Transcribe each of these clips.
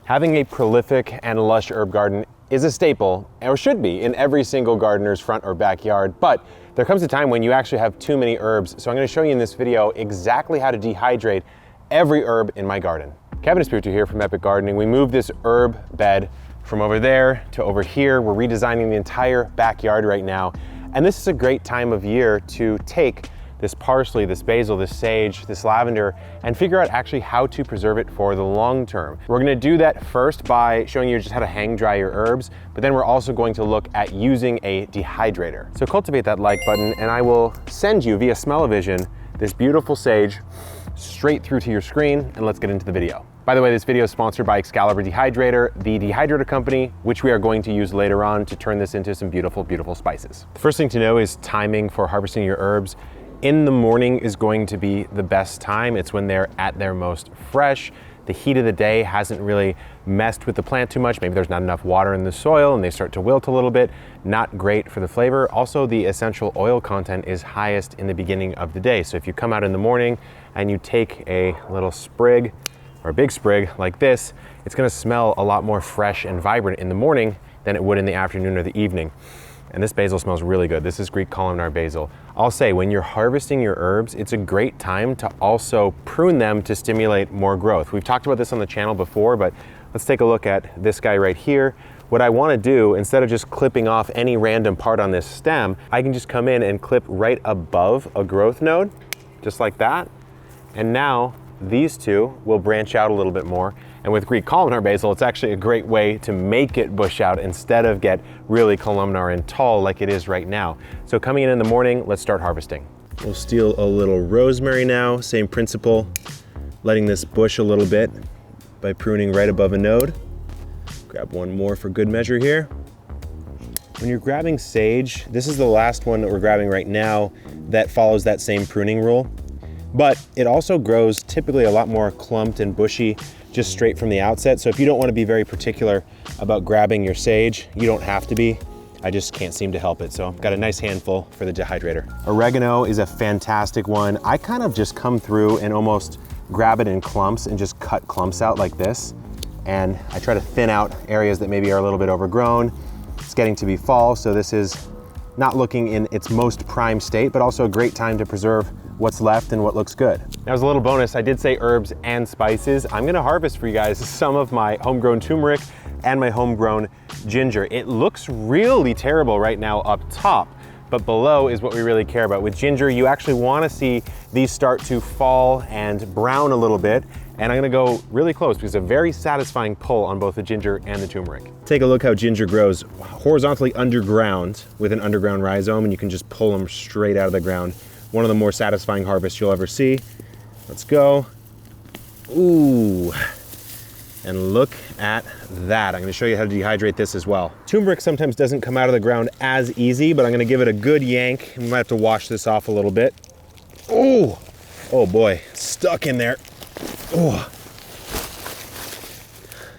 Having a prolific and lush herb garden is a staple, or should be, in every single gardener's front or backyard, but there comes a time when you actually have too many herbs, so I'm going to show you in this video exactly how to dehydrate every herb in my garden. Kevin Espiritu here from Epic Gardening. We moved this herb bed from over there to over here. We're redesigning the entire backyard right now, and this is a great time of year to take this parsley, this basil, this sage, this lavender, and figure out actually how to preserve it for the long term. We're gonna do that first by showing you just how to hang dry your herbs, but then we're also going to look at using a dehydrator. So cultivate that like button, and I will send you via smell-o-vision this beautiful sage straight through to your screen, and let's get into the video. By the way, this video is sponsored by Excalibur Dehydrator, the dehydrator company, which we are going to use later on to turn this into some beautiful, beautiful spices. The first thing to know is timing for harvesting your herbs. In the morning is going to be the best time. It's when they're at their most fresh. The heat of the day hasn't really messed with the plant too much. Maybe there's not enough water in the soil and they start to wilt a little bit. Not great for the flavor. Also, the essential oil content is highest in the beginning of the day. So if you come out in the morning and you take a little sprig or a big sprig like this, it's gonna smell a lot more fresh and vibrant in the morning than it would in the afternoon or the evening. And this basil smells really good. This is Greek columnar basil. I'll say when you're harvesting your herbs, it's a great time to also prune them to stimulate more growth. We've talked about this on the channel before, but let's take a look at this guy right here. What I wanna do, instead of just clipping off any random part on this stem, I can just come in and clip right above a growth node, just like that. And now these two will branch out a little bit more. And with Greek columnar basil, it's actually a great way to make it bush out instead of get really columnar and tall like it is right now. So coming in the morning, let's start harvesting. We'll steal a little rosemary now, same principle, letting this bush a little bit by pruning right above a node. Grab one more for good measure here. When you're grabbing sage, this is the last one that we're grabbing right now that follows that same pruning rule. But it also grows typically a lot more clumped and bushy just straight from the outset. So if you don't want to be very particular about grabbing your sage, you don't have to be. I just can't seem to help it. So I've got a nice handful for the dehydrator. Oregano is a fantastic one. I kind of just come through and almost grab it in clumps and just cut clumps out like this. And I try to thin out areas that maybe are a little bit overgrown. It's getting to be fall, so this is not looking in its most prime state, but also a great time to preserve what's left and what looks good. Now, as a little bonus, I did say herbs and spices. I'm gonna harvest for you guys some of my homegrown turmeric and my homegrown ginger. It looks really terrible right now up top, but below is what we really care about. With ginger, you actually wanna see these start to fall and brown a little bit, and I'm gonna go really close because it's a very satisfying pull on both the ginger and the turmeric. Take a look how ginger grows horizontally underground with an underground rhizome, and you can just pull them straight out of the ground. One of the more satisfying harvests you'll ever see. Let's go. Ooh, and look at that. I'm gonna show you how to dehydrate this as well. Turmeric sometimes doesn't come out of the ground as easy, but I'm gonna give it a good yank. We might have to wash this off a little bit. Oh, oh boy, stuck in there. Oh.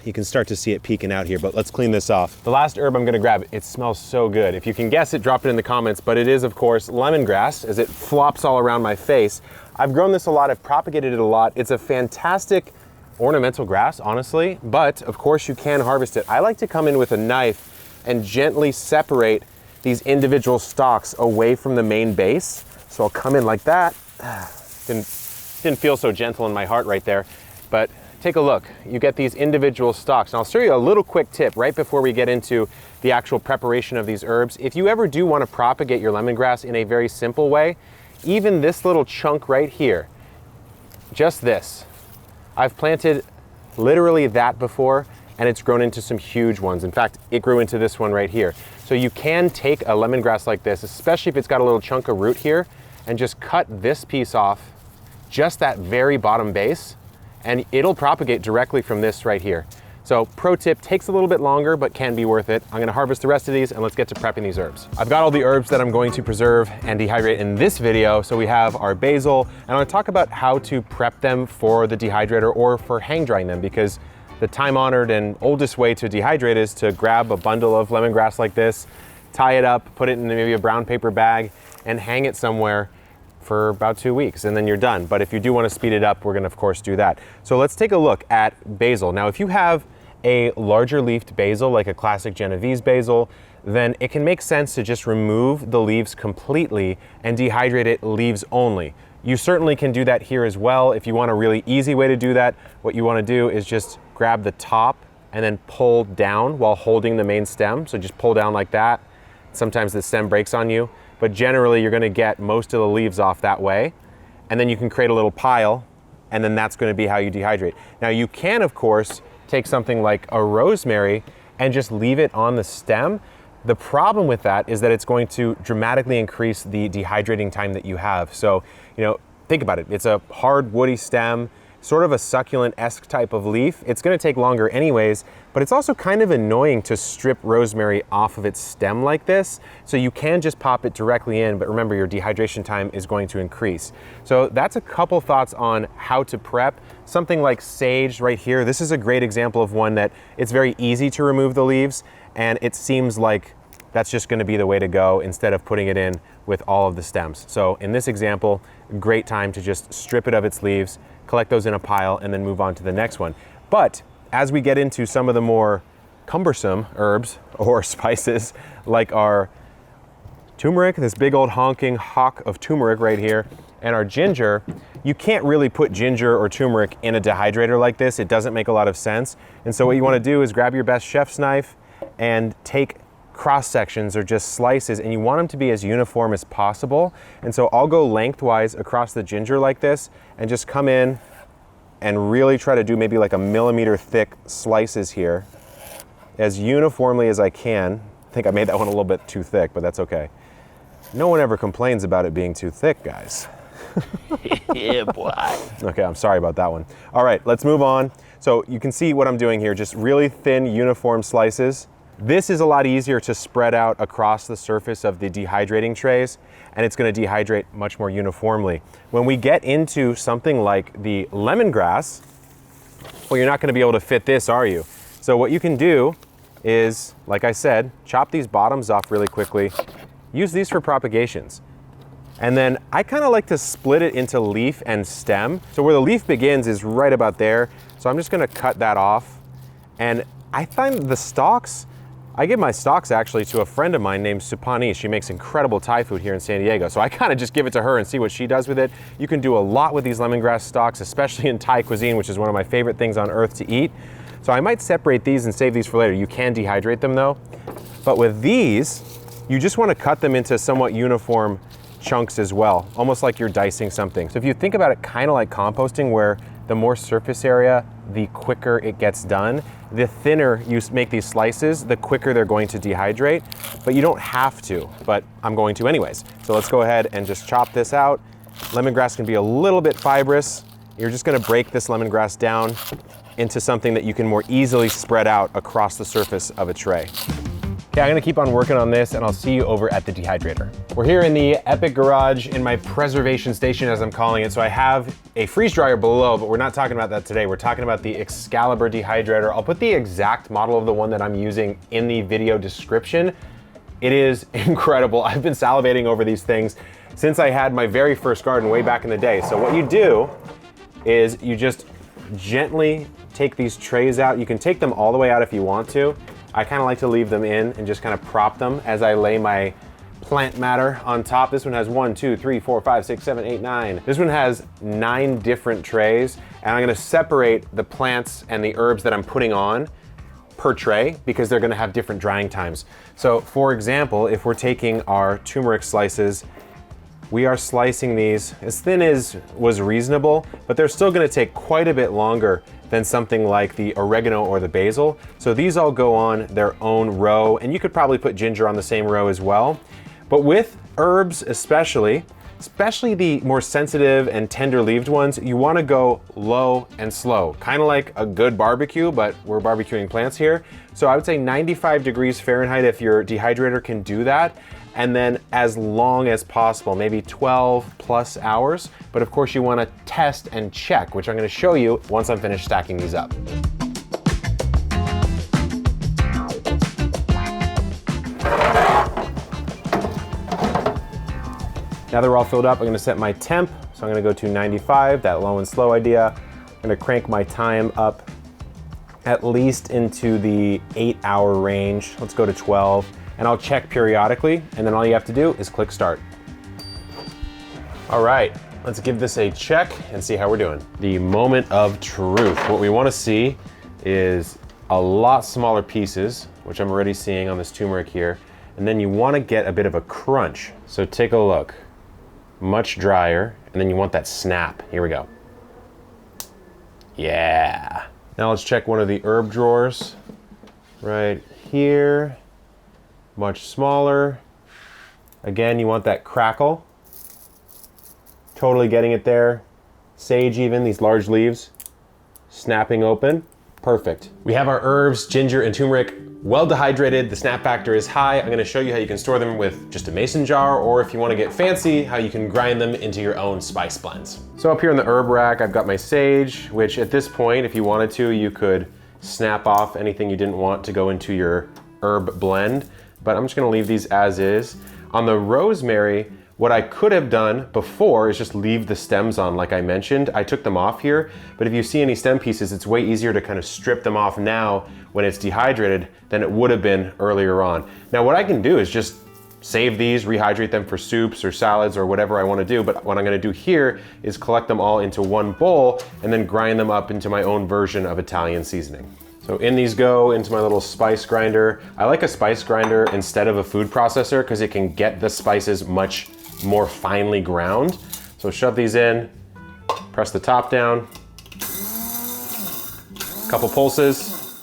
You can start to see it peeking out here, but let's clean this off. The last herb I'm gonna grab, it smells so good. If you can guess it, drop it in the comments, but it is, of course, lemongrass as it flops all around my face. I've grown this a lot, I've propagated it a lot. It's a fantastic ornamental grass, honestly, but of course you can harvest it. I like to come in with a knife and gently separate these individual stalks away from the main base. So I'll come in like that. Didn't feel so gentle in my heart right there, but take a look. You get these individual stalks. And I'll show you a little quick tip right before we get into the actual preparation of these herbs. If you ever do want to propagate your lemongrass in a very simple way, even this little chunk right here, just this, I've planted literally that before, and it's grown into some huge ones. In fact, it grew into this one right here. So you can take a lemongrass like this, especially if it's got a little chunk of root here, and just cut this piece off, just that very bottom base, and it'll propagate directly from this right here. So pro tip, takes a little bit longer, but can be worth it. I'm gonna harvest the rest of these and let's get to prepping these herbs. I've got all the herbs that I'm going to preserve and dehydrate in this video. So we have our basil, and I'm gonna talk about how to prep them for the dehydrator or for hang drying them, because the time-honored and oldest way to dehydrate is to grab a bundle of lemongrass like this, tie it up, put it in maybe a brown paper bag, and hang it somewhere for about 2 weeks, and then you're done. But if you do want to speed it up, we're gonna of course do that. So let's take a look at basil. Now, if you have a larger leafed basil, like a classic Genovese basil, then it can make sense to just remove the leaves completely and dehydrate it leaves only. You certainly can do that here as well. If you want a really easy way to do that, what you want to do is just grab the top and then pull down while holding the main stem. So just pull down like that. Sometimes the stem breaks on you, but generally you're going to get most of the leaves off that way. And then you can create a little pile, and then that's going to be how you dehydrate. Now you can, of course, take something like a rosemary and just leave it on the stem. The problem with that is that it's going to dramatically increase the dehydrating time that you have. So, think about it. It's a hard woody stem, sort of a succulent-esque type of leaf. It's going to take longer anyways, but it's also kind of annoying to strip rosemary off of its stem like this. So you can just pop it directly in, but remember your dehydration time is going to increase. So that's a couple thoughts on how to prep. Something like sage right here, this is a great example of one that it's very easy to remove the leaves, and it seems like that's just going to be the way to go instead of putting it in with all of the stems. So in this example, great time to just strip it of its leaves, collect those in a pile, and then move on to the next one. But as we get into some of the more cumbersome herbs or spices, like our turmeric, this big old honking hawk of turmeric right here, and our ginger, you can't really put ginger or turmeric in a dehydrator like this. It doesn't make a lot of sense. And so what you want to do is grab your best chef's knife and take cross sections or just slices, and you want them to be as uniform as possible. And so I'll go lengthwise across the ginger like this and just come in and really try to do maybe like a millimeter thick slices here as uniformly as I can. I think I made that one a little bit too thick, but that's okay. No one ever complains about it being too thick, guys. Yeah, boy. Okay, I'm sorry about that one. All right, let's move on. So you can see what I'm doing here, just really thin, uniform slices. This is a lot easier to spread out across the surface of the dehydrating trays, and it's going to dehydrate much more uniformly. When we get into something like the lemongrass, well, you're not going to be able to fit this, are you? So what you can do is, like I said, chop these bottoms off really quickly. Use these for propagations. And then I kind of like to split it into leaf and stem. So where the leaf begins is right about there. So I'm just going to cut that off. And I find the stalks, I give my stalks actually to a friend of mine named Supani. She makes incredible Thai food here in San Diego. So I kind of just give it to her and see what she does with it. You can do a lot with these lemongrass stalks, especially in Thai cuisine, which is one of my favorite things on earth to eat. So I might separate these and save these for later. You can dehydrate them though. But with these, you just want to cut them into somewhat uniform chunks as well, almost like you're dicing something. So if you think about it kind of like composting, where the more surface area, the quicker it gets done. The thinner you make these slices, the quicker they're going to dehydrate, but you don't have to, but I'm going to anyways. So let's go ahead and just chop this out. Lemongrass can be a little bit fibrous. You're just gonna break this lemongrass down into something that you can more easily spread out across the surface of a tray. Okay, I'm gonna keep on working on this, and I'll see you over at the dehydrator. We're here in the Epic Garage in my preservation station, as I'm calling it. So I have a freeze dryer below, but we're not talking about that today. We're talking about the Excalibur dehydrator. I'll put the exact model of the one that I'm using in the video description. It is incredible. I've been salivating over these things since I had my very first garden way back in the day. So what you do is you just gently take these trays out. You can take them all the way out if you want to. I kind of like to leave them in and just kind of prop them as I lay my plant matter on top. This one has 1, 2, 3, 4, 5, 6, 7, 8, 9. This one has 9 different trays, and I'm gonna separate the plants and the herbs that I'm putting on per tray because they're gonna have different drying times. So for example, if we're taking our turmeric slices, we are slicing these as thin as was reasonable, but they're still gonna take quite a bit longer than something like the oregano or the basil. So these all go on their own row, and you could probably put ginger on the same row as well. But with herbs especially the more sensitive and tender-leaved ones, you wanna go low and slow, kind of like a good barbecue, but we're barbecuing plants here. So I would say 95 degrees Fahrenheit if your dehydrator can do that, and then as long as possible, maybe 12 plus hours. But of course you wanna test and check, which I'm gonna show you once I'm finished stacking these up. Now that we're all filled up, I'm gonna set my temp. So I'm gonna go to 95, that low and slow idea. I'm gonna crank my time up at least into the 8-hour range. Let's go to 12, and I'll check periodically, and then all you have to do is click start. All right, let's give this a check and see how we're doing. The moment of truth. What we want to see is a lot smaller pieces, which I'm already seeing on this turmeric here, and then you want to get a bit of a crunch. So take a look. Much drier, and then you want that snap. Here we go. Yeah. Now let's check one of the herb drawers. Right here. Much smaller. Again, you want that crackle. Totally getting it there. Sage even, these large leaves. Snapping open. Perfect. We have our herbs, ginger and turmeric, well dehydrated. The snap factor is high. I'm gonna show you how you can store them with just a mason jar, or if you wanna get fancy, how you can grind them into your own spice blends. So up here in the herb rack, I've got my sage, which at this point, if you wanted to, you could snap off anything you didn't want to go into your herb blend, but I'm just gonna leave these as is. On the rosemary, what I could have done before is just leave the stems on like I mentioned. I took them off here, but if you see any stem pieces, it's way easier to kind of strip them off now when it's dehydrated than it would have been earlier on. Now what I can do is just save these, rehydrate them for soups or salads or whatever I want to do, but what I'm going to do here is collect them all into one bowl and then grind them up into my own version of Italian seasoning. So in these go into my little spice grinder. I like a spice grinder instead of a food processor because it can get the spices much more finely ground. So shove these in, press the top down, couple pulses,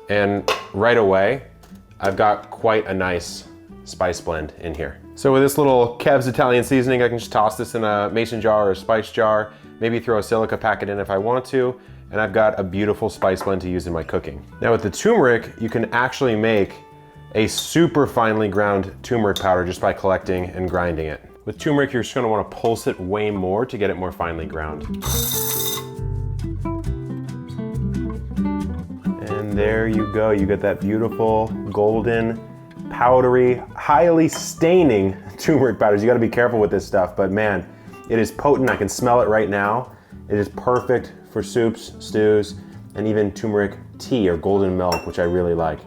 and right away, I've got quite a nice spice blend in here. So with this little Kev's Italian seasoning, I can just toss this in a mason jar or a spice jar, maybe throw a silica packet in if I want to, and I've got a beautiful spice blend to use in my cooking. Now with the turmeric, you can actually make a super finely ground turmeric powder just by collecting and grinding it. With turmeric, you're just gonna wanna pulse it way more to get it more finely ground. And there you go, you get that beautiful, golden, powdery, highly staining turmeric powders. You gotta be careful with this stuff, but man, it is potent. I can smell it right now. It is perfect for soups, stews, and even turmeric tea or golden milk, which I really like.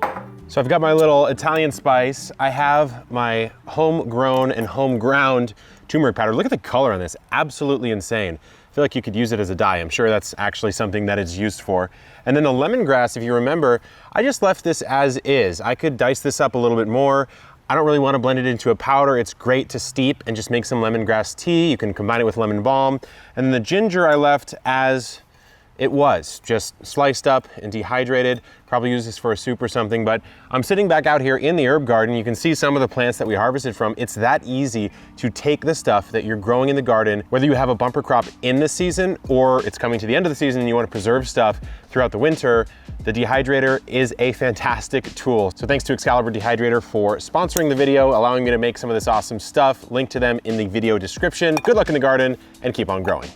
So I've got my little Italian spice. I have my homegrown and home ground turmeric powder. Look at the color on this, absolutely insane. I feel like you could use it as a dye. I'm sure that's actually something that it's used for. And then the lemongrass, if you remember, I just left this as is. I could dice this up a little bit more. I don't really want to blend it into a powder. It's great to steep and just make some lemongrass tea. You can combine it with lemon balm. And then the ginger I left as it was, just sliced up and dehydrated. Probably use this for a soup or something, but I'm sitting back out here in the herb garden. You can see some of the plants that we harvested from. It's that easy to take the stuff that you're growing in the garden, whether you have a bumper crop in the season or it's coming to the end of the season and you want to preserve stuff throughout the winter. The dehydrator is a fantastic tool. So thanks to Excalibur Dehydrator for sponsoring the video, allowing me to make some of this awesome stuff. Link to them in the video description. Good luck in the garden and keep on growing.